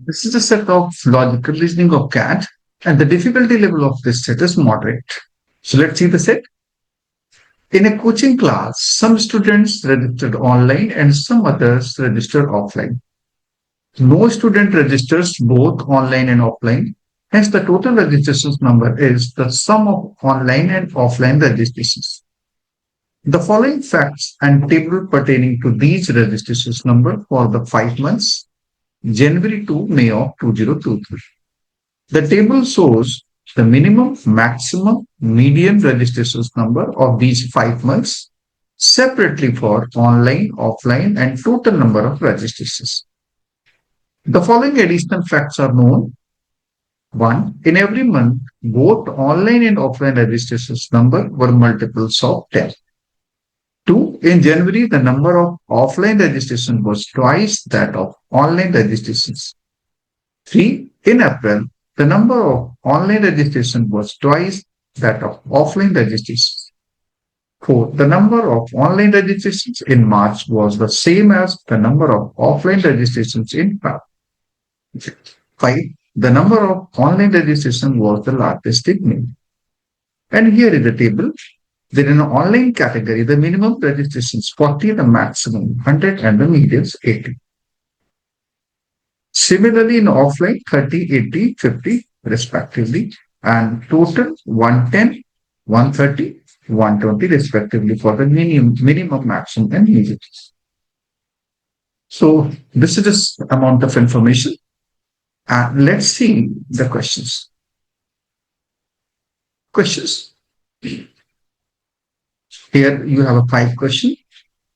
This is a set of logical reasoning of CAT, and the difficulty level of this set is moderate. So let's see the set. In a coaching class, some students registered online and some others registered offline. No student registers both online and offline. Hence, the total registrations number is the sum of online and offline registrations. The following facts and table pertaining to these registrations number for the 5 months, January to May of 2023. The table shows the minimum, maximum, median registrations number of these 5 months separately for online, offline, and total number of registrations. The following additional facts are known. 1. In every month, both online and offline registrations number were multiples of 10. 2. In January, the number of offline registration was twice that of online registrations. 3. In April, the number of online registration was twice that of offline registrations. 4. The number of online registrations in March was the same as the number of offline registrations in February. 5. The number of online registration was the largest in May. And here is the table. Then in the online category, the minimum registration is 40, the maximum 100, and the median is 80. Similarly, in offline, 30, 80, 50 respectively, and total 110, 130, 120 respectively for the minimum, maximum, and median. So this is just amount of information. And let's see the questions. Questions. Here you have a 5 question.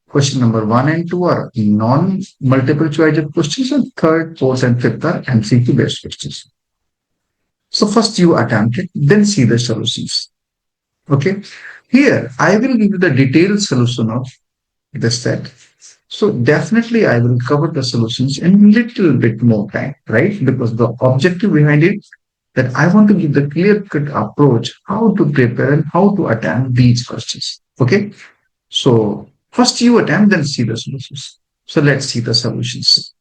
Question number 1 and 2 are non-multiple choice of questions, and 3rd, 4th, and 5th are MCQ based questions. So first you attempt it, then see the solutions. Okay. Here I will give you the detailed solution of this set. So definitely I will cover the solutions in little bit more time, right? Because the objective behind it that I want to give the clear-cut approach how to prepare and how to attempt these questions. Okay. So first you attempt, then see the solutions. So let's see the solutions.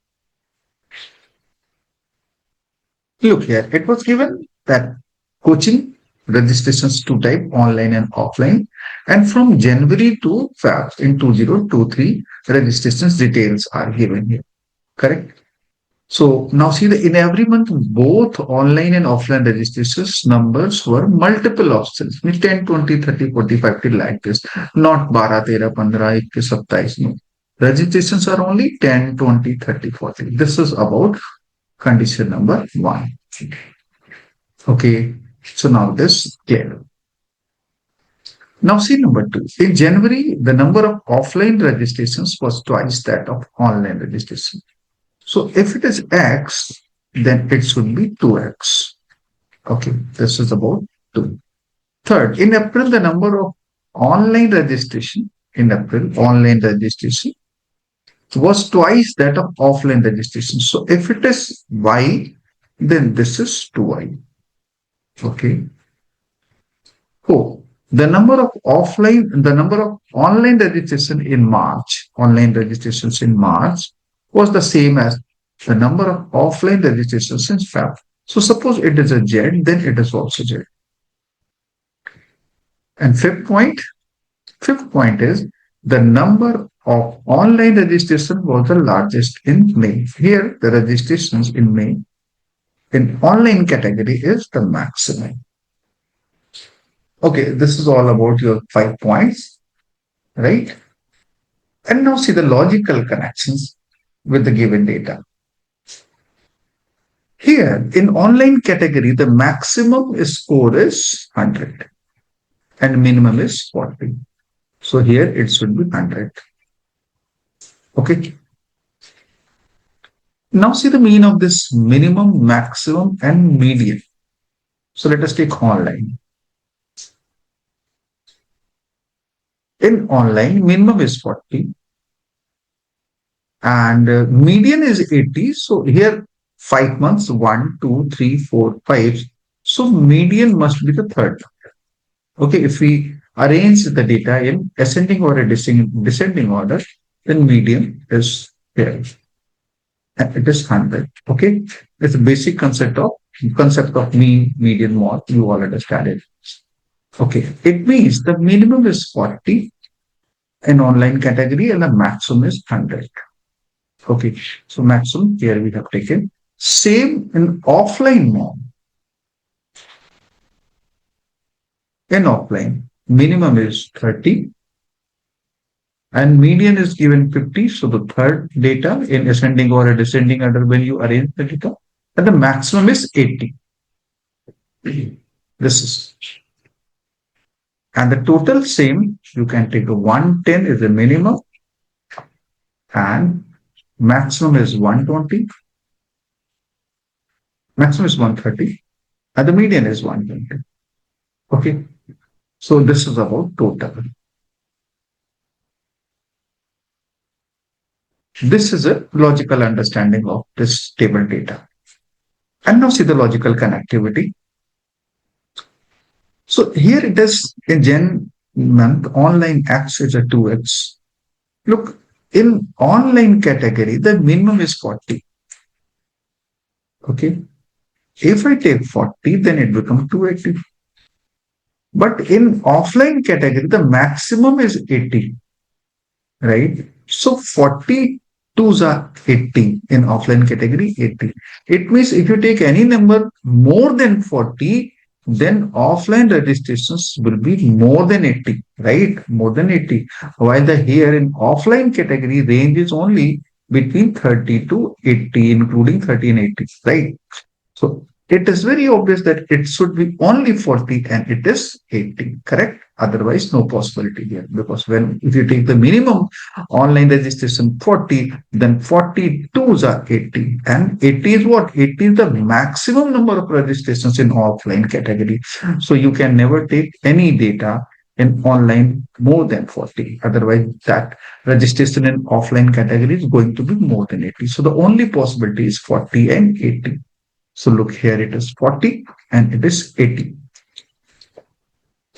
Look here, it was given that coaching registrations to type online and offline, and from January to Feb in 2023, registrations details are given here. Correct? So now see that in every month, both online and offline registrations numbers were multiple options. 10, 20, 30, 40, 50 like this. Not 12, 13, 15, 21, 27. No. Registrations are only 10, 20, 30, 40. This is about condition number 1. Okay. So now this is clear. Now see number 2. In January, the number of offline registrations was twice that of online registration. So if it is X, then it should be 2X. Okay, this is about 2. 3rd, in April, the number of online registration was twice that of offline registration. So if it is Y, then this is 2Y. Okay. Oh, the number of online registrations in March was the same as the number of offline registrations in Feb. So suppose it is a Z, then it is also Z. And fifth point is the number of online registration was the largest in May. Here the registrations in May in online category is the maximum. Okay, this is all about your 5 points, right? And now see the logical connections with the given data. Here in online category, the maximum score is 100 and minimum is 40. So here it should be 100. Okay. Now see the mean of this minimum, maximum, and median. So let us take online. In online, minimum is 40 and median is 80. So here 5 months, 1, 2, 3, 4, 5. So median must be the 3rd. Okay, if we arrange the data in ascending or descending order, then median is here. and it is 100. Okay, it's a basic concept of mean, median, mode. You all understand it. Okay, it means the minimum is 40 in online category and the maximum is 100. Okay, so maximum here we have taken. Same in offline mode. In offline, minimum is 30 and median is given 50. So the third data in ascending or a descending order when you arrange the data, and the maximum is 80. This is, and the total same, you can take a 110 is the minimum and maximum is 120, maximum is 130 and the median is 120. Okay, so this is about total. This is a logical understanding of this table data. And now see the logical connectivity. So here it is in Gen month, online acts is a 2x. Look, in online category, the minimum is 40. Okay. If I take 40, then it becomes 280. But in offline category, the maximum is 80. Right? So 42s are 80 in offline category, 80. It means if you take any number more than 40, then offline registrations will be more than 80, right? More than 80. While the here in offline category range is only between 30 to 80, including 30 and 80, right? So it is very obvious that it should be only 40 and it is 80, correct? Otherwise, no possibility here, because if you take the minimum online registration 40, then 42s are 80. And 80 is what? 80 is the maximum number of registrations in offline category. So you can never take any data in online more than 40. Otherwise, that registration in offline category is going to be more than 80. So the only possibility is 40 and 80. So look here, it is 40 and it is 80.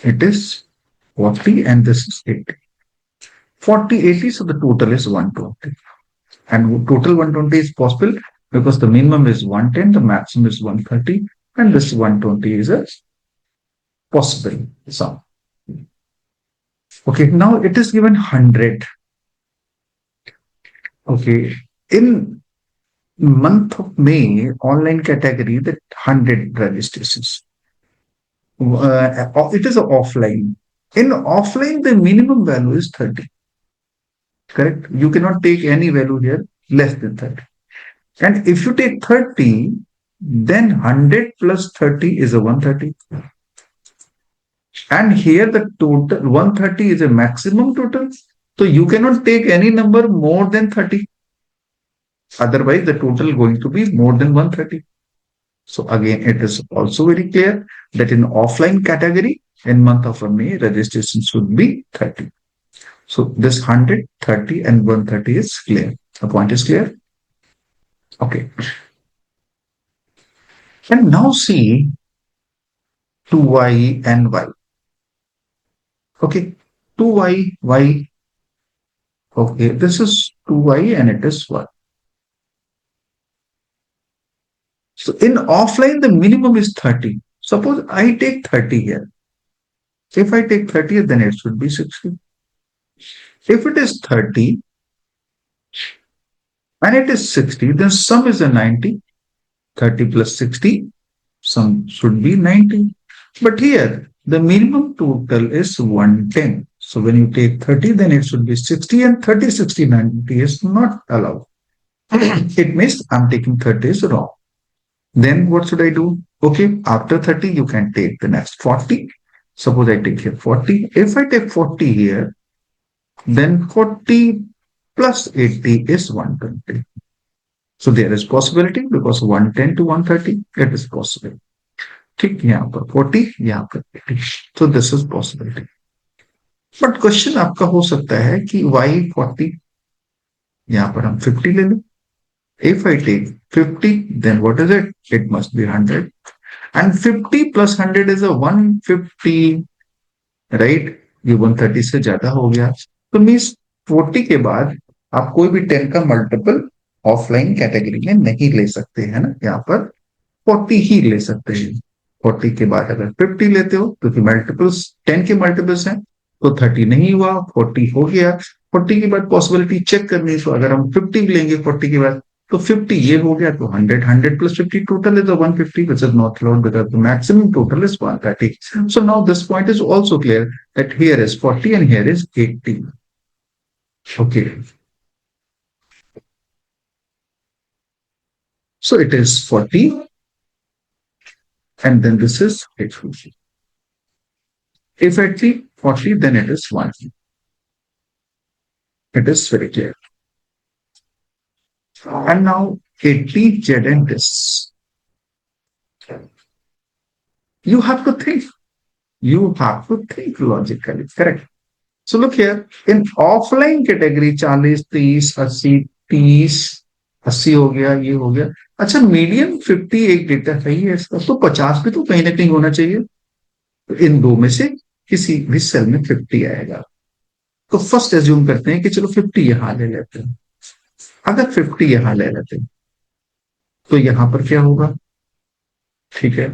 It is 40 and this is 80. 40, 80, so the total is 120. And total 120 is possible because the minimum is 110, the maximum is 130, and this 120 is a possible sum. Okay, now it is given 100. Okay, in month of May, online category, the 100 registrations. It is offline. In offline, the minimum value is 30. Correct? You cannot take any value here less than 30. And if you take 30, then 100 plus 30 is a 130. And here the total 130 is a maximum total. So you cannot take any number more than 30. Otherwise, the total going to be more than 130. So again, it is also very clear that in offline category, in month of May, registration should be 30. So this 100, 30 and 130 is clear. The point is clear? Okay. And now see 2y and y. Okay, 2y, y. Okay, this is 2y and it is y. So in offline, the minimum is 30. Suppose I take 30 here. If I take 30, then it should be 60. If it is 30 and it is 60, then sum is a 90. 30 plus 60, sum should be 90. But here, the minimum total is 110. So when you take 30, then it should be 60 and 30, 60, 90 is not allowed. It means I'm taking 30 is wrong. Then what should I do? Okay, after 30, you can take the next 40. Suppose I take here 40. If I take 40 here, then 40 plus 80 is 120. So there is possibility because 110 to 130, it is possible. ठीक, यहाँ पर 40, यहाँ पर 80. So this is possibility. But question आपका हो सकता है कि y 40, यहाँ पर हम 50 ले लें. If I take 50, then what is it? It must be 100. And 50 plus 100 is a 150, right? ये 130 से ज्यादा हो गया. तो मीन्स 40 के बाद आप कोई भी 10 का मल्टीपल ऑफलाइन कैटेगरी में नहीं ले सकते हैं ना, यहाँ पर 40 ही ले सकते हैं। 40 के बाद अगर 50 लेते हो, क्योंकि मल्टीपल्स 10 के मल्टीपल्स हैं, तो 30 नहीं हुआ, 40 हो गया। 40 के बाद पॉसिबिलिटी चेक करनी है, तो अगर हम 50 लेंगे 40 के बाद, तो 50 ये हो गया, तो 100, 100 plus 50 total is the 150, which is not allowed because the maximum total is 130. So now this point is also clear that here is 40 and here is 80. Okay. So it is 40 and then this is 80. If 80, 40, then it is 1. It is very clear. And now 80 Z and this. You have to think. You have to think logically. Correct. So look here. In offline category 40, 30, 80, 30, 80 हो गया, ये हो गया। अच्छा, medium 50 एक data सही है इसका, तो 50 भी तो कहीं ना कहीं होना चाहिए। तो इन दो में से किसी भी सेल में 50 आएगा। तो फर्स्ट एज्यूम करते हैं कि चलो 50 यहां ले लेते हैं। अगर 50 यहां ले लेते हैं तो यहां पर क्या होगा? ठीक है,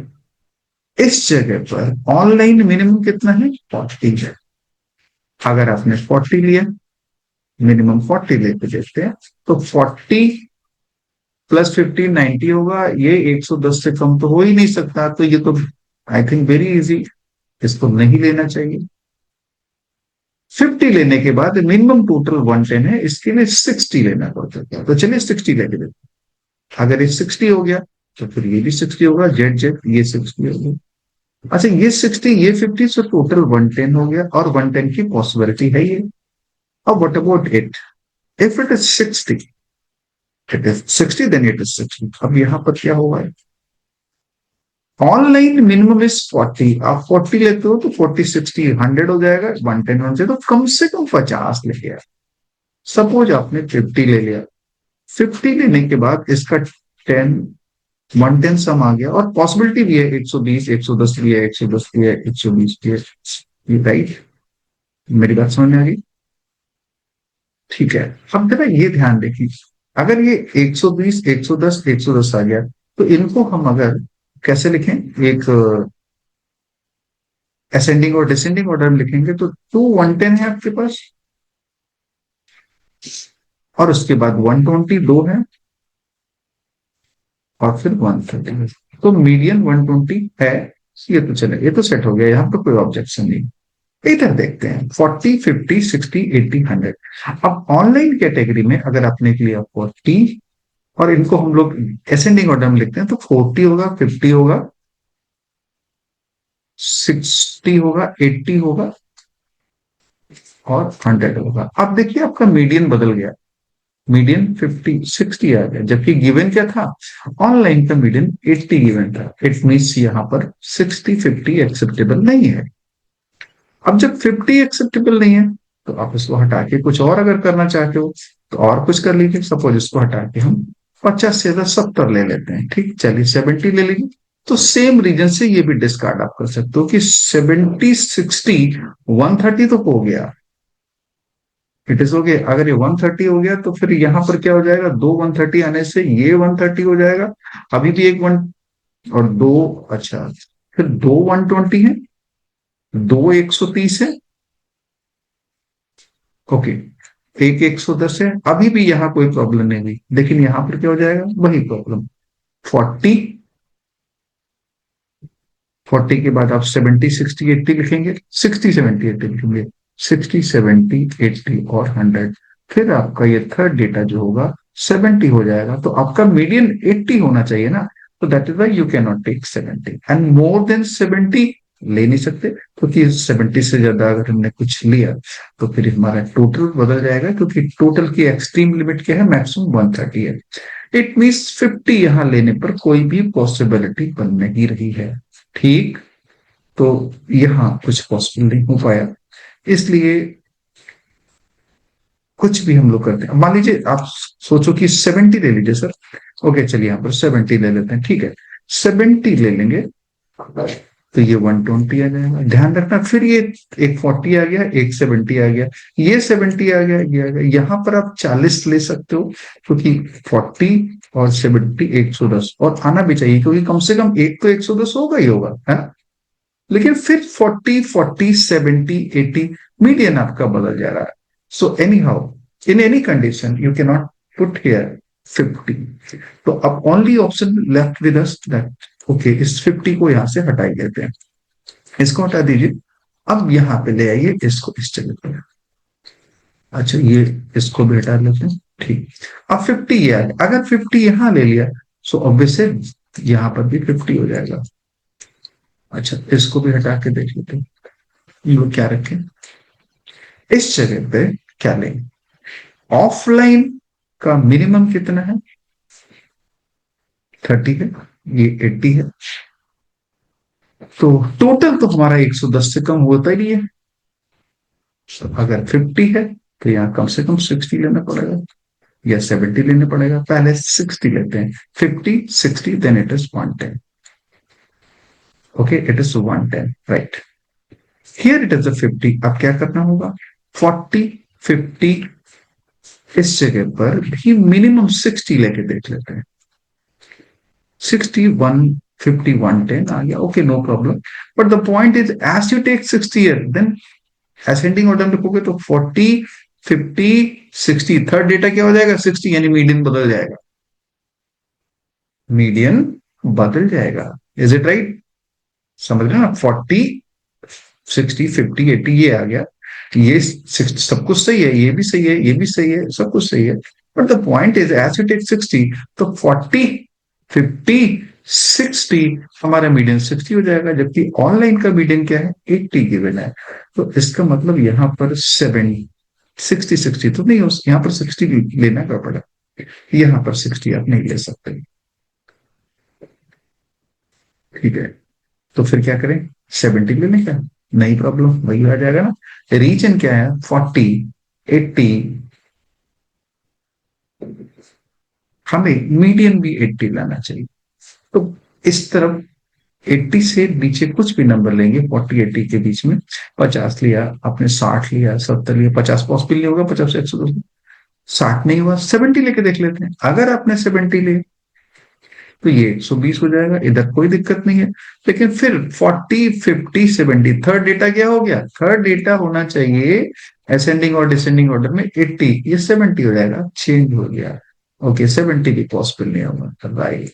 इस जगह पर ऑनलाइन मिनिमम कितना है? 40 है। अगर आपने 40 लिया, मिनिमम 40 लेके देखते हैं, तो 40 प्लस 15 90 होगा। ये 110 से कम तो हो ही नहीं सकता, तो ये तो आई थिंक वेरी इजी, इसको नहीं लेना चाहिए। 50 लेने के बाद मिनिमम टोटल 110 है, इसके लिए 60 लेना पड़ता है। तो चलिए 60 लेके देखते हैं। अगर ये 60 हो गया तो फिर ये भी 60 होगा, जेड जेड ये 60 होगा। अच्छा, ये 60 ये 50, तो टोटल 110 हो गया, और 110 की पॉसिबिलिटी है ये। अब what about it? If it is 60, it is 60 then it is 60। अब यहां पर क्या होगा? ऑनलाइन मिनिमम इज 40, आप 40 लेते हो तो 40 60 100 हो जाएगा, 110 हो जाएगा, तो कम से कम 50 ले लिया। सपोज आपने 50 ले लिया, 50 लेने के बाद इसका 10 110 सम आ गया, और पॉसिबिलिटी भी है 120 110 भी है, 110 भी है, 120 भी है। राइट, मेरी बात समझ में आ गई? ठीक है। अब जरा ये ध्यान देखिए, अगर ये 120 110 110 आ गया, तो इनको हम अगर कैसे लिखें? एक असेंडिंग और डिसेंडिंग ऑर्डर में लिखेंगे, तो 2 110 है आपके पास, और उसके बाद 120 दो है, और फिर 130। तो मीडियन 120 है। ये तो चले, ये तो सेट हो गया, यहाँ पर कोई ऑब्जेक्शन नहीं। इधर देखते हैं 40 50 60 80 100। अब ऑनलाइन कैटेगरी में अगर आपने लिया 40, और इनको हम लोग असेंडिंग ऑर्डर में लिखते हैं, तो 40 होगा, 50 होगा, 60 होगा, 80 होगा, और 100 होगा। अब देखिए आपका मीडियन बदल गया, मीडियन 50 60 आ गया, जबकि गिवन क्या था? ऑनलाइन का मीडियन 80 गिवन था। इट मीन्स यहाँ पर 60 50 एक्सेप्टेबल नहीं है। अब जब 50 एक्सेप्टेबल नहीं है, तो आप इसको हटा के कुछ और अगर करना चाहते हो तो और कुछ कर लीजिए। सपोज इसको हटा के हम 50 से 70 ले लेते हैं, ठीक, चलिए 70 ले लेंगे। तो सेम रीजन से ये भी डिस्कार्ड आप कर सकते हो कि 70 60 130 तो हो गया, इट इज ओके। अगर ये 130 हो गया, तो फिर यहां पर क्या हो जाएगा? दो 130 आने से ये 130 हो जाएगा। अभी भी एक वन और दो, अच्छा, फिर दो 120 है, दो 130 है, ओके, एक 110 है। अभी भी यहाँ कोई प्रॉब्लम नहीं हुई, लेकिन यहां पर क्या हो जाएगा? वही प्रॉब्लम। 40 40 के बाद आप 70 60 80 लिखेंगे, 60 70 80 लिखेंगे, 60 70 80 और 100। फिर आपका ये थर्ड डेटा जो होगा 70 हो जाएगा। तो आपका मीडियन 80 होना चाहिए ना, तो that is why you can not take 70 and more than 70 ले नहीं सकते, क्योंकि 70 से ज्यादा अगर हमने कुछ लिया तो फिर हमारा टोटल बदल जाएगा, क्योंकि टोटल की एक्सट्रीम लिमिट क्या है? मैक्सिमम 130 है। इट मीन्स 50 यहां लेने पर कोई भी पॉसिबिलिटी बन नहीं रही है, ठीक। तो यहां कुछ पॉसिबल नहीं हो पाया, इसलिए कुछ भी हम लोग करते हैं। मान लीजिए आप सोचो कि 70 ले लीजिए सर, ओके, चलिए यहां पर 70 ले लेते हैं, ठीक है, 70 ले लेंगे। तो ये 120 आ जाएगा। ध्यान रखना, फिर ये एक 40 आ गया, एक 70 आ गया, ये 70 आ गया, ये आ गया। यहां पर आप 40 ले सकते हो, क्योंकि 40 और 70 110 और आना भी चाहिए, क्योंकि कम से कम एक तो 110 होगा ही होगा, है ना। लेकिन फिर 40 40 70 80 मीडियन आपका बदल जा रहा है। So any how, in any condition you can not put here 50। तो अब only option left with us that okay, इस 50 को यहां से हटाई देते हैं, इसको हटा दीजिए। अब यहां पे ले आइए इसको इस जगह पे। अच्छा, ये इसको भी हटा लेते हैं, ठीक। अब 50 ये है, अगर 50 यहां ले लिया सो ऑब्वियसली यहां पर भी 50 हो जाएगा। अच्छा, इसको भी हटा के देख लेते हैं, ये क्या रखें इस जगह पे, क्या लें। ऑफलाइन का मिनिमम कितना है, 30 है, ये 80 है। तो टोटल तो हमारा 110 से कम होता ही नहीं है। तो अगर 50 है तो यहाँ कम से कम 60 लेना पड़ेगा या 70 लेना पड़ेगा। पहले 60 लेते हैं, 50 60 then it is 110। Okay, it is 110, right. Here it is 50। अब क्या करना होगा, 40 50 इस जगह पर भी मिनिमम 60 लेके देख लेते हैं। 60 150 110 आ गया, okay no problem. But the point is as you take 60 year then ascending order लिखोगे तो 40 50 60, थर्ड डेटा क्या हो जाएगा 60, यानी मीडियन बदल जाएगा, मीडियन बदल जाएगा। इज इट राइट, समझ रहे ना। 40 60 50 80 ये आ गया, ये सब कुछ सही है, ये भी सही है, ये भी सही है, सब कुछ सही है। But the point is as you take 60 तो 40 50 60 हमारा मीडियन 60 हो जाएगा, जबकि ऑनलाइन का मीडियन क्या है 80 गिवन है। तो इसका मतलब यहाँ पर 60 तो नहीं हो, यहाँ पर 60 लेना का पड़ा, यहाँ पर 60 आप नहीं ले सकते। ठीक है, तो फिर क्या करें, 70 लेने का, नहीं प्रॉब्लम, वही आ जाएगा ना। रीजन क्या है, 40 80, हमें मीडियन भी 80 लाना चाहिए। तो इस तरफ 80 से नीचे कुछ भी नंबर लेंगे, 40 80 के बीच में, 50 लिया आपने, 60 लिया, 70 लिया, 50 पॉसिबल नहीं होगा, 50 से 110, 60 नहीं हुआ, 70 लेके देख लेते हैं। अगर आपने 70 ले तो ये 120 हो जाएगा, इधर कोई दिक्कत नहीं है। लेकिन फिर 40 50 70 थर्ड डेटा क्या हो गया, थर्ड डेटा होना चाहिए असेंडिंग और डिसेंडिंग ऑर्डर में 80, ये 70 हो जाएगा, चेंज हो गया। ओके, 70 भी पॉसिबल नहीं होगा, राइट।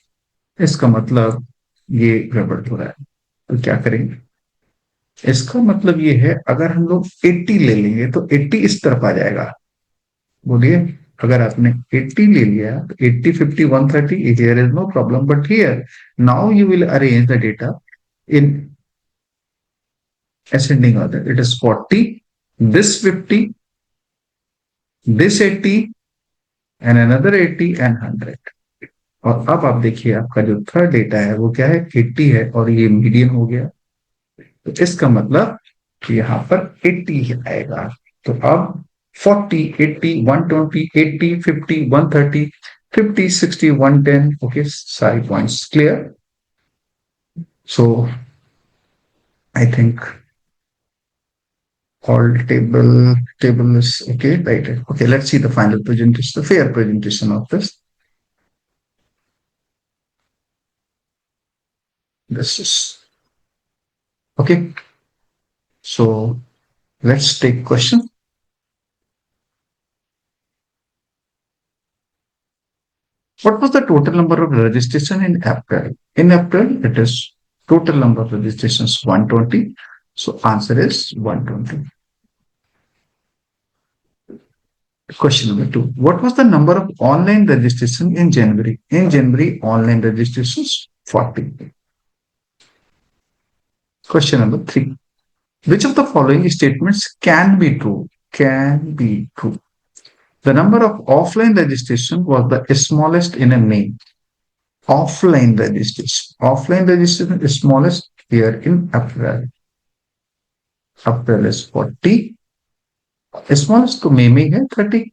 इसका मतलब ये गड़बड़ हो रहा है, तो क्या करेंगे। इसका मतलब ये है, अगर हम लोग 80 ले लेंगे तो 80 इस तरफ आ जाएगा, बोलिए। अगर आपने 80 ले लिया तो 80 50 130, here is no problem, but here now you will arrange the data in ascending order. It is 40, this 50, this 80 and another 80 and 100। और अब आप देखिए आपका जो थर्ड डेटा है वो क्या है, 80 है, और ये मीडियन हो गया। तो इसका मतलब कि यहाँ पर 80 ही आएगा। तो अब 40 80 120 80 50 130 50 60 110, ओके, सारी points clear. So I think all table is okay, right? Okay, let's see the final presentation, the fair presentation of this is okay. So let's take question. What was the total number of registration in April? In April, it is total number of registrations 120. So answer is 120. Question number 2. What was the number of online registration in January? In January, online registrations 40. Question number 3. Which of the following statements can be true? Can be true. The number of offline registration was the smallest in a May. Offline registration. Offline registration is smallest here in April. April is 40. Smallest तो मई में है 30,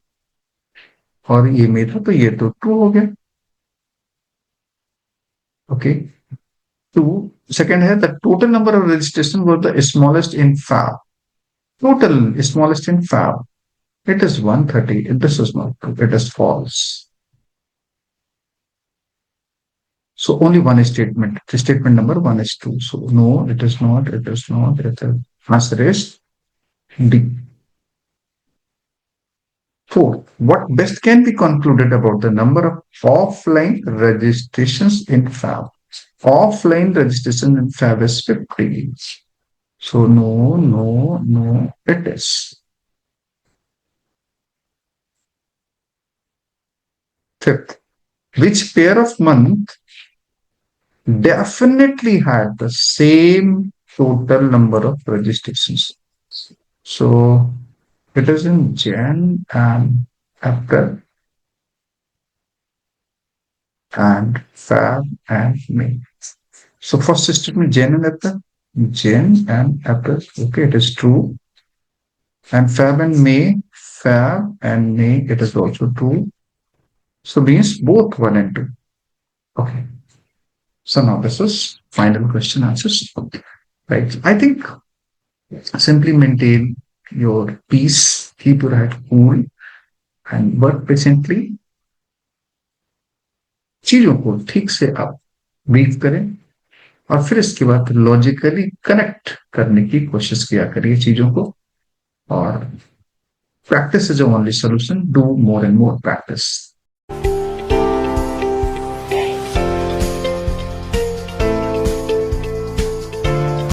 और ये मई था तो ये तो true हो गया। ओके, Two, second है the total number of registration was the smallest in fab. Total smallest in fab. It is 130. This is not true. It is false. So only one statement. The statement number one is true. So no, it is not. It is not. It is. Answer is D. Fourth, what best can be concluded about the number of offline registrations in FAB? Offline registration in FAB is 50. So no, no, no, it is. Fifth, which pair of month definitely had the same total number of registrations? So it is in Jan and April and Feb and May. So first statement Jan and April. Jan and April. Okay, it is true. And Feb and May, it is also true. So means both 1 and 2. Okay. So now this is final question answers. Right. I think simply maintain your peace, keep your head cool, and work patiently. चीजों को ठीक से आप brief करें और फिर इसके बाद लॉजिकली कनेक्ट करने की कोशिश किया करिए चीजों को और practice is the only solution. Do more and more practice.